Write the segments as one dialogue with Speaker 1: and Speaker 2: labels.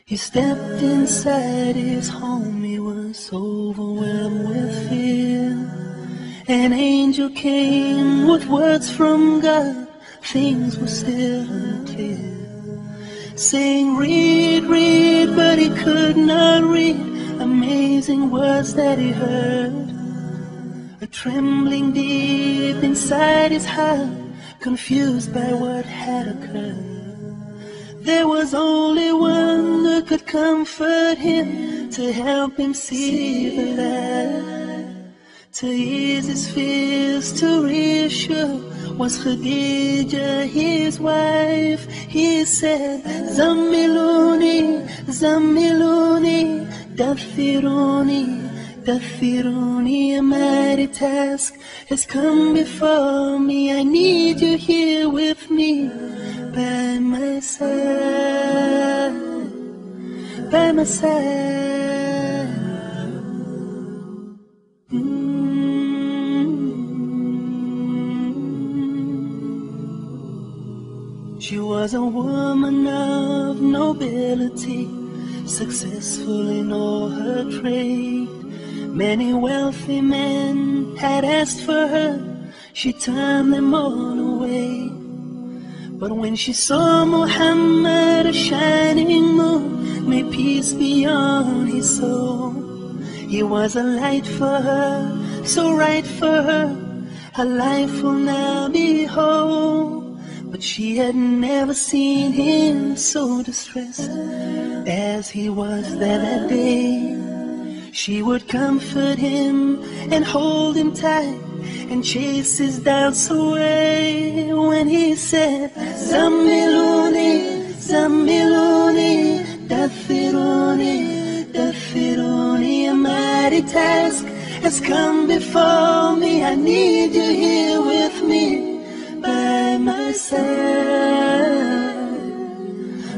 Speaker 1: He stepped inside his home, he was overwhelmed with fear. An angel came with words from God, things were still unclear. Saying, read, read, but he could not read. Amazing words that he heard. A trembling deep inside his heart, confused by what had occurred. There was only one who could comfort him, to help him see the light, to ease his fears, to reassure, was Khadija, his wife. He said, Zammiluni, Zammiluni, Dathiruni, Dathiruni, a mighty task has come before me. I need you here with me, by my side, by my side. She was a woman of nobility, successful in all her trade. Many wealthy men had asked for her, she turned them all away. But when she saw Muhammad, a shining moon, may peace be on his soul, he was a light for her, so right for her, her life will now be whole. But she had never seen him so distressed as he was that day. She would comfort him and hold him tight and chase his doubts away. When he said, Zammiluni, Zammiluni, Dathiruni, Dathiruni, a mighty task has come before me. I need you here with me, by my side,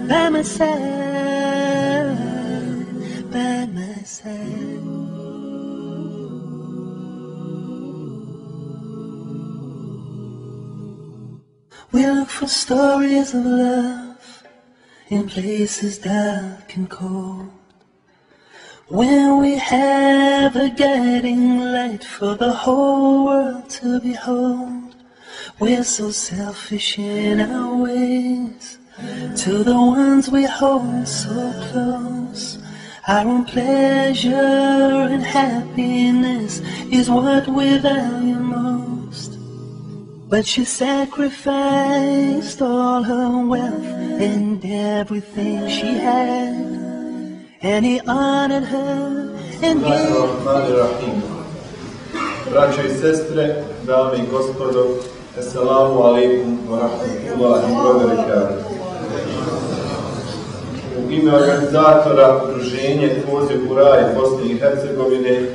Speaker 1: by my side, by my side. We look for stories of love in places dark and cold, when we have a guiding light for the whole world to behold. We're so selfish in our ways to the ones we hold so close. Our own pleasure and happiness is what we value most. But she sacrificed all her wealth and everything she had, and he honored her and gave.
Speaker 2: Braćo i sestre, dame i gospodo, assalamu alaikum wa rahmatullahi wa barakatuh. U ime organizatora Udruženja Poziv u raj Bosne i Hercegovine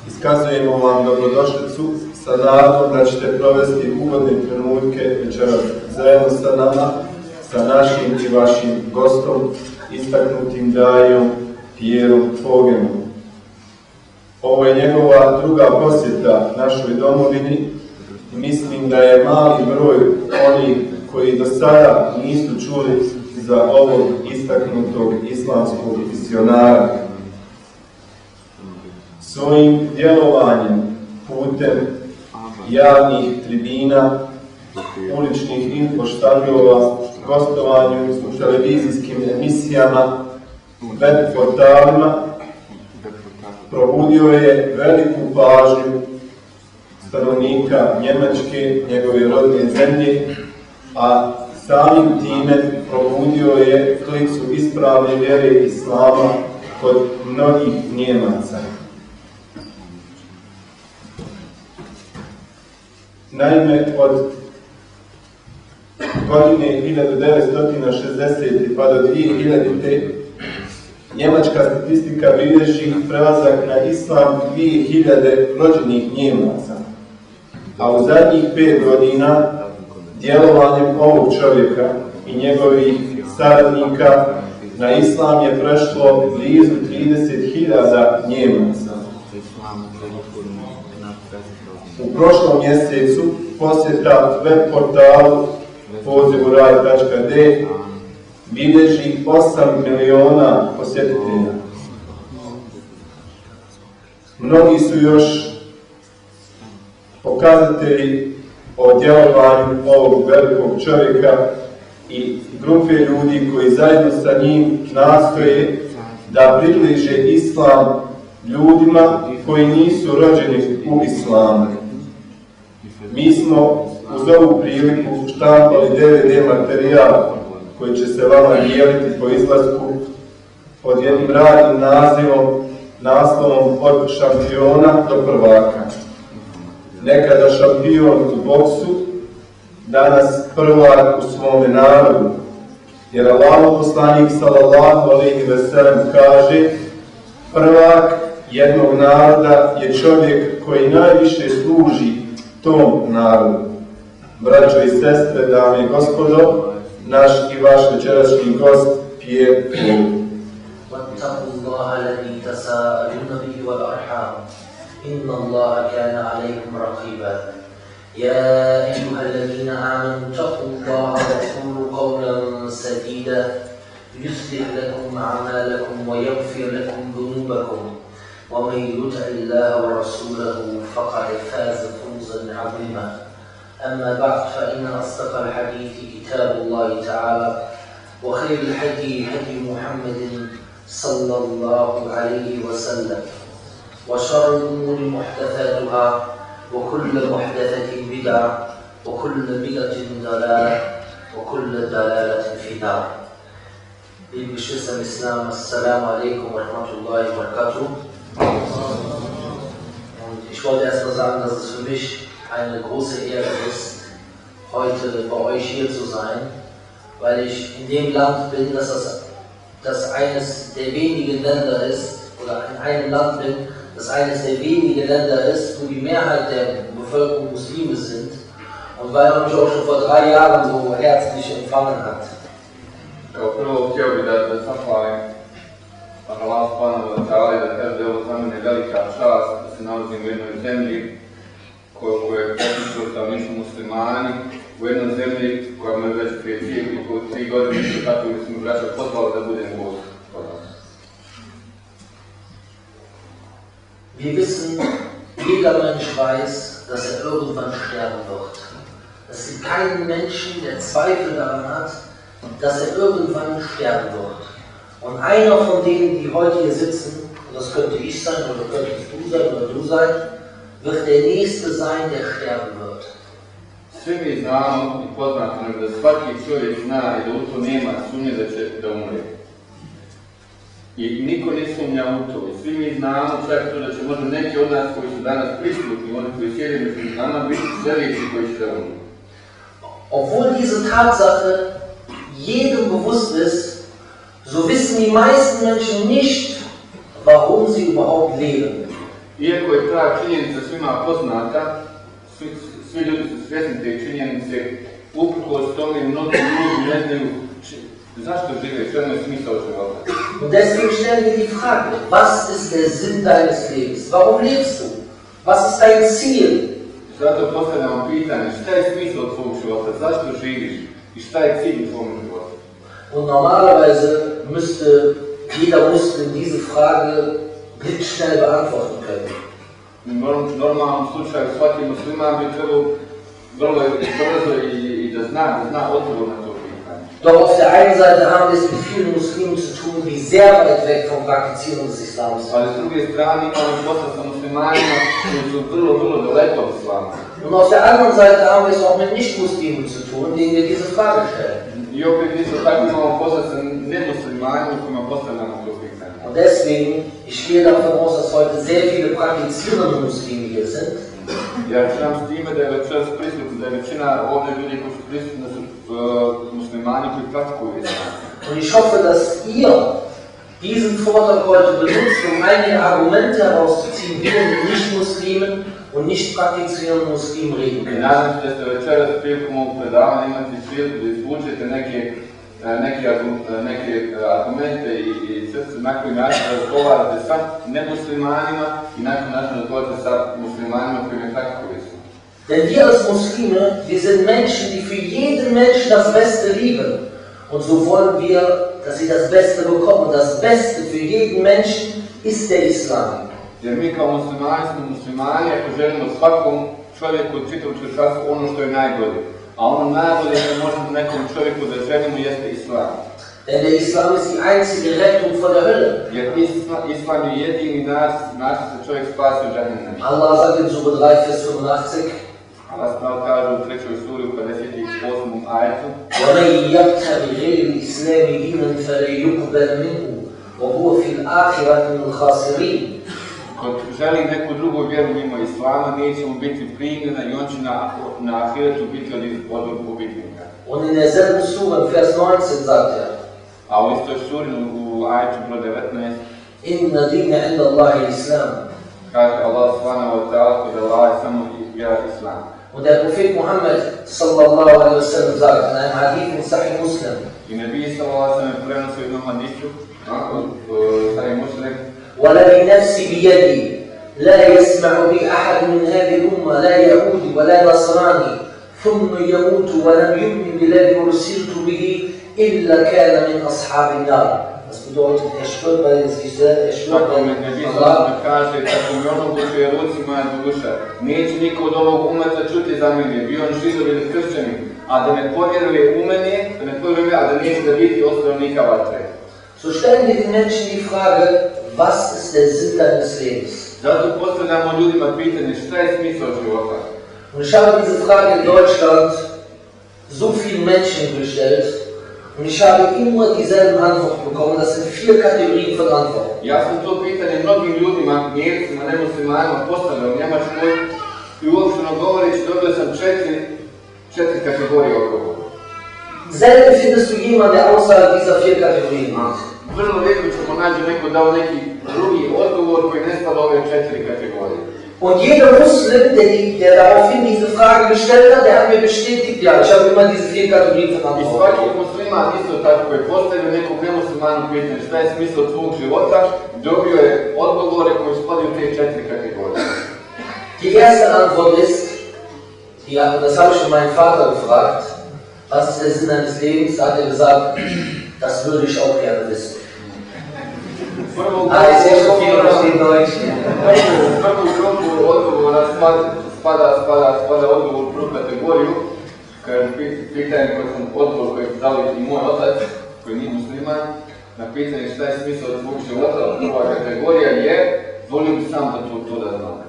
Speaker 2: iskazujemo vam dobrodošlicu sa nadom da ćete provesti ugodne trenutke večeras zajedno sa nama, sa našim i vašim gostom, istaknutim dajom Pierrom Vogelom. Ovo je njegova druga posjeta našoj domovini i mislim da je mali broj onih koji do sada nisu čuli za ovog istaknutog islamskog misionara. Svojim djelovanjem putem javnih tribina, uličnih infoštabilova, gostovanju u televizijskim emisijama, web portalima, probudio je veliku pažnju stanovnika Njemačke, njegove rodne zemlje, a samim time probudio je klicu ispravne vjere islama kod mnogih Njemaca. Naime, od godine 1960. pa do 2000. njemačka statistika bilježi prelazak na islam 2000 rođenih Njemaca, a u zadnjih 5 godina djelovanjem ovog čovjeka i njegovih saradnika na islam je prešlo blizu 30.000 Njemaca. U prošlom mjesecu posjeta web portalu pozivuraj.d bilježi 8 miliona posjetitelja. Mnogi su još pokazatelji o djelovanju ovog velikog čovjeka i grupe ljudi koji zajedno sa njim nastoje da približe islam ljudima koji nisu rođeni u islamu. Mi smo uz ovu priliku štampali DVD materijal koji će se vama dijeliti po izlasku pod jednim radnim naslovom od šampiona do prvaka. Nekada šampion u boksu, danas prvak u svome narodu. Jer Allahov poslanik sallallahu alejhi ve sellem kaže: prvak jednog naroda je čovjek koji najviše služi tom narodu. Braćo i sestre, dame i gospodo, naš i vaš večerašnji gost Pierre.
Speaker 3: واتقوا الله الذي تساءلون به والأرحام إن الله كان عليكم رقيبا يا أيها الذين آمنوا اتقوا الله وقولوا قولا سديدا يصلح لكم أعمالكم ويغفر لكم ذنوبكم ومن يطع الله ورسوله فقد فاز فوزا عظيما أما بعد فإن أصدق الحديث كتاب الله تعالى وخير الهدي هدي محمد صلى الله عليه وسلم وشر الأمور محدثاتها وكل محدثة بدعة وكل بدعة ضلالة وكل ضلالة في النار. Liebe Geschwister im Islam, Assalamu alaikum wa rahmatullahi wa barakatuh. Und ich wollte erstmal sagen, dass es für mich eine große Ehre ist, heute bei euch hier zu sein, weil ich in dem Land bin, das eines der wenigen Länder ist, oder in einem Land bin, das eines der wenigen Länder ist, wo die Mehrheit der Bevölkerung Muslime sind, und weil man mich auch schon vor 3 Jahren so herzlich empfangen hat.
Speaker 4: Prvo htio bih da zahvalim Allah subhanahu wa ta'ala da kaže ovo za mene velika čast da se nalazim u jednoj zemlji koju je potišlo stanovništvo muslimani, u jednoj zemlji koja me već prije 3 godine tako mi smo braća pozvali da budem gost.
Speaker 3: Wir wissen, jeder Mensch weiß, dass irgendwann sterben wird. Es gibt keinen Menschen, der Zweifel daran hat, dass irgendwann sterben wird. Und einer von denen, die heute hier sitzen, und das könnte ich sein, oder könntest du sein, oder du sein, wird der Nächste sein, der sterben wird.
Speaker 4: Svi mi znamo i poznato nam da svaki čovjek zna i da u to nema sumnje da umre. I niko ne sumnja u to. I svi mi znamo čak to da će možda neki od nas koji su danas prisutni, oni koji sjede među nama, biti sljedeći koji će umre.
Speaker 3: Obwohl diese Tatsache jedem bewusst ist, so wissen die meisten Menschen nicht, warum sie überhaupt leben.
Speaker 4: Iako je ta činjenica svima poznata, svi ljudi su svjesni te činjenice, uprkos tome mnogi ljudi ne znaju zašto žive, što je smisao života.
Speaker 3: Und deswegen stellen wir die Frage, was ist der Sinn deines Lebens? Warum lebst du? Was ist dein Ziel?
Speaker 4: Zato postavljamo pitanje, šta je smisao tvojeg života, zašto živiš i šta je cilj tvojeg života?
Speaker 3: Und normalerweise müsste jeder Muslim diese Frage blitzschnell beantworten können.
Speaker 4: U normalnom slučaju svaki musliman bi trebao vrlo brzo i da zna odgovor na to pitanje.
Speaker 3: Doch auf der einen Seite haben wir es mit vielen Muslimen zu tun, die sehr weit weg vom Praktizieren des Islams sind.
Speaker 4: Ali s druge strane imamo posla sa muslimanima koji su vrlo daleko od islama.
Speaker 3: Und auf der anderen Seite haben wir es auch mit Nicht-Muslimen zu tun, denen wir diese Frage stellen.
Speaker 4: I opet isto tako imamo posla sa nemuslimanima kojima postavljamo to pitanje.
Speaker 3: Und deswegen, ich gehe davon aus, dass heute sehr viele praktizierende Muslime hier sind.
Speaker 4: Ja računam s time da je večeras prisutno, da je većina ovdje ljudi koji su prisutni su muslimani koji praktikuju islam.
Speaker 3: Und ich hoffe, dass ihr diesen Vortrag heute benutzt, um einige Argumente herauszuziehen, wie denn die Nicht-Muslimen und nicht praktizierende Muslimen reden können.
Speaker 4: Nadam se da ste večeras prilikom ovog predavanja imati priliku da izvučete neke argumente i sve na koji način razgovarate sa nemuslimanima i na koji način razgovarate sa muslimanima koji ne praktikuju islam.
Speaker 3: Denn wir als Muslime, wir sind Menschen, die für jeden Menschen das Beste lieben Und so wollen wir, dass sie das Beste bekommen. Und das Beste für jeden Menschen ist der Islam.
Speaker 4: Jer mi kao muslimani smo muslimani ako želimo svakom čovjeku u čitavom čovječanstvu ono što je najbolje. A ono najbolje što možemo nekom čovjeku da želimo jeste Islam.
Speaker 3: Denn der Islam ist die einzige Rettung vor der Hölle.
Speaker 4: Jer Islam je jedini način da čovjek spasi u džahennemu.
Speaker 3: Allah sagt in Sura 3, Vers 85,
Speaker 4: Allah kaže u 3. suri u 58. ajetu:
Speaker 3: وَمَنْ يَبْتَغِ غَيْرَ الْإِسْلَامِ دِينًا فَلَنْ يُقْبَلَ مِنْهُ وَهُوَ فِي الْآخِرَةِ مِنَ الْخَاسِرِينَ. Ko
Speaker 4: želi neku drugu vjeru mimo Islama, neće mu biti primljena i on će na ahiretu biti od gubitnika.
Speaker 3: Und in derselben Sura, Vers 19, sagt er:
Speaker 4: A u istoj suri u ajetu broj 19:
Speaker 3: Inna dina inda Allahi l-Islam.
Speaker 4: Kaže Allah subhanahu wa ta'ala kod Allah je samo vjera Islam.
Speaker 3: Und der Prophet Muhammad sallallahu alaihi wa sallam sagt in einem Hadith in Sahih Muslim:
Speaker 4: I Nabi sallallahu alaihi wa sallam prenosi u jednom hadisu, Sahih Muslim:
Speaker 3: وَلَذِي نَفْسِي بِيَدِي لَا يَسْمَعُ بِي أَحَدٌ مِنْ هَذِهِ الْأُمَّةِ لَا يَهُودِي وَلَا نَصْرَانِي ثُمَّ يَمُوتُ وَلَمْ يُؤْمِنْ بِالَّذِي أُرْسِلْتُ بِهِ إِلَّا كَانَ مِنْ أَصْحَابِ النَّارِ. Das bedeutet, schwört bei sich selbst, schwört bei Allah.
Speaker 4: Kaže, tako mi ono ko je ruci moja duša, neće niko od ovog umeta čuti za mene, bio on židov ili kršćanin, a da ne povjeruje u mene, a da neće da biti osnovnika vatre.
Speaker 3: So stellen wir den Menschen die Frage, was ist der Sinn deines Lebens?
Speaker 4: Zato postavljamo ljudima pitanje, šta je smisao života?
Speaker 3: Und ich habe diese Frage in Deutschland so vielen Menschen gestellt und ich habe immer dieselben Antworten bekommen. Das sind 4 Kategorien von Antworten.
Speaker 4: Ja sam to pitanje mnogim ljudima, Njemcima, nemuslimanima postavljao u Njemačkoj i uopšteno govoreći dobio sam 4 kategorije odgovora.
Speaker 3: Selten findest du jemanden, der außerhalb dieser 4 Kategorien macht.
Speaker 4: Vrlo rijetko ćemo naći neko dao neki drugi odgovor koji ne spada ove 4 kategorije.
Speaker 3: Und jeder Muslim, der daraufhin diese Frage gestellt hat, der hat mir bestätigt, ja, ich habe immer diese 4 Kategorien von Antworten.
Speaker 4: I svaki musliman isto tako koji postavio nekog nemuslimanu pitanje šta je smisao tvog života, dobio je odgovore koji spadaju u te 4 kategorije.
Speaker 3: Die erste Antwort ist, das habe ich schon meinen Vater gefragt, was ist der Sinn deines Lebens? Da hat er gesagt, das würde ich auch gerne wissen. Ah, ist echt viel verstehen Deutsch.
Speaker 4: Prvu grupu odgovora spada odgovor u prvu kategoriju, kad pitanje odgovor koji je dao i moj otac, koji nije musliman, na pitanje šta je smisao tvog života, prva kategorija je, volio bi sam da to da znam.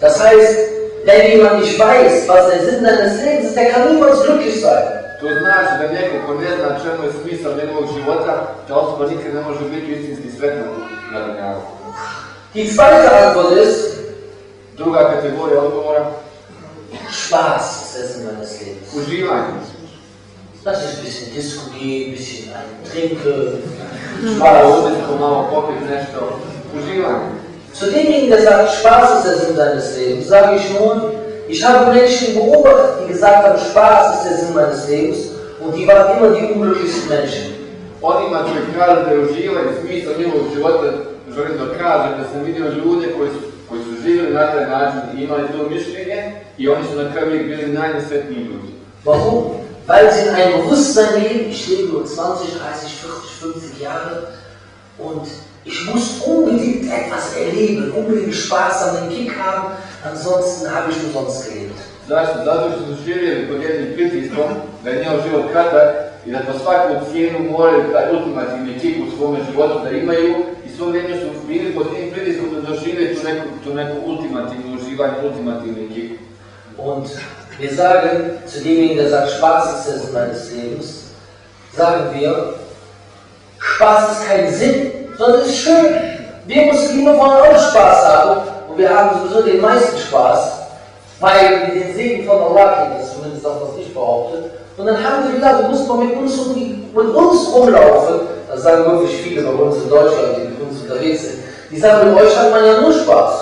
Speaker 3: Das heißt, wenn jemand nicht weiß, was der Sinn deines Lebens ist, der kann niemals glücklich sein.
Speaker 4: To znači da neko ko ne zna čemu je smisao njegovog života, ta osoba nikad ne može biti istinski sretna na dunjalu.
Speaker 3: Die zweite Antwort ist,
Speaker 4: druga kategorija odgovora,
Speaker 3: Spaß ist der Sinn meines Lebens.
Speaker 4: Uživanje.
Speaker 3: Das ist ein bisschen Disco gehen, ein bisschen trinken,
Speaker 4: Spaß. Malo popiti nešto. Uživanje.
Speaker 3: Zu demjenigen, der sagt, Spaß ist der Sinn deines Lebens, sage ich nun, ich habe Menschen beobachtet, die gesagt haben, Spaß ist der Sinn meines Lebens, und die waren immer die unglücklichsten Menschen.
Speaker 4: Onima koji kažu da je uživanje smisao njihovog života, želim da kažem da sam vidio ljude koji su živjeli na taj način i imali to mišljenje i oni su na kraju bili najnesretniji ljudi.
Speaker 3: Warum? Weil sie in einem Bewusstsein leben, ich lebe nur 20, 30, 40, 50 Jahre und ich muss unbedingt etwas erleben, unbedingt Spaß an den Kick haben, ansonsten habe ich umsonst gelebt.
Speaker 4: Zašto? Zato što su živjeli pod jednim pritiskom da je njihov život kratak i da po svaku cijenu moraju taj ultimativni kik u svome životu da imaju i svo vrijeme su bili pod tim pritiskom da doživjeti tu neku ultimativnu uživanje, ultimativni kik.
Speaker 3: Und wir sagen zu demjenigen, der sagt, Spaß ist der Sinn meines Lebens, sagen wir, Spaß ist kein Sinn, sondern es ist schön. Wir Muslime wollen auch Spaß haben und wir haben sowieso den meisten Spaß, weil wir den Segen von Allah kennen, das ist zumindest das, was ich behaupte. Und dann haben wir gesagt, wir müssen mal mit uns rumlaufen. Das sagen wirklich viele bei uns in Deutschland, die mit uns unterwegs sind. Die sagen, mit euch hat man ja nur Spaß.